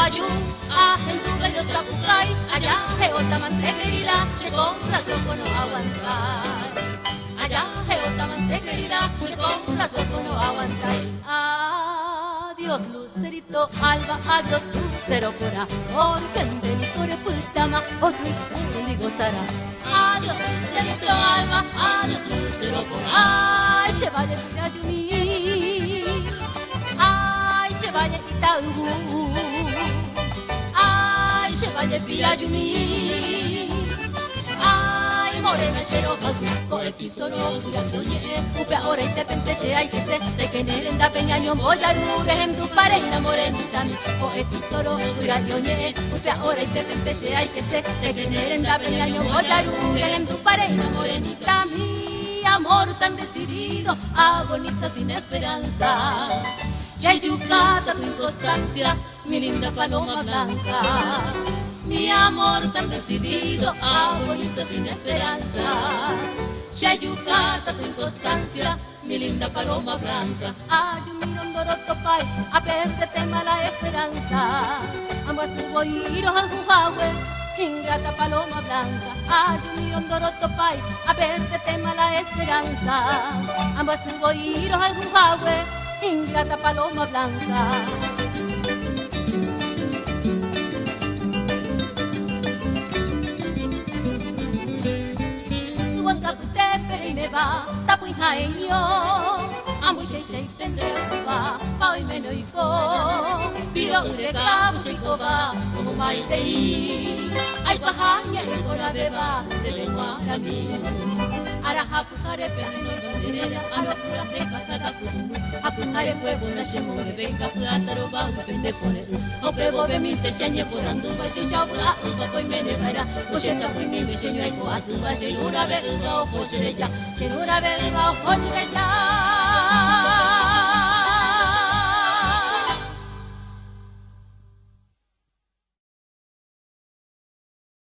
ayu, en tu bello zapucay, allá geotamante querida, che corazón con no aguantar. Allá geotamante querida, che corazón con no aguantar. Adiós lucerito alba, adiós lucero cora, porque en mi core putama, otro y gozará. Adiós lucerito alba, adiós lucero cora, ay, se vaya Pirayumi, ay, se vaya Itaú, ay, se vaya Pirayumi, ay, morena xeroja, core pisoro, curandoñe, upe ahora y te pentese, ay que se, te que nerenda peñaño, moyaru, vejem tu pareina morenita mi, core pisoro, curandoñe, upe ahora y te pentese, ay que se, te que nerenda peñaño, moyaru, vejem tu pareina morenita mi, amor tan decidido, agoniza sin esperanza. Ya yucata tu inconstancia, mi linda paloma blanca. Mi amor tan decidido, agoniza sin esperanza. Ya yucata tu inconstancia, mi linda paloma blanca. Ay, un mirón dorotopay, a perderte mala esperanza. Ambas subo iros al jujahue, ingrata paloma blanca. Ay, un mirón dorotopay, a perderte mala esperanza. Ambas subo iros al jujahue, ingrata paloma blanca. Tapu haeño, amu shei tendeuba, pau menoiko, piro ureka bushikoba, como maitei, ay pahanya epora beba, te vengo a mí. Ara hapukare peheno donderera, anopura hepa kata kutumu, hapukare huevo na shemonge venga puataro ba upende pone u, opebo be minte shenye porandu ba shishabu a uba poi mene bara, osheta pui mi beshenyo eko asuba sherura be uba o hoshireja, sherura be uba o hoshireja.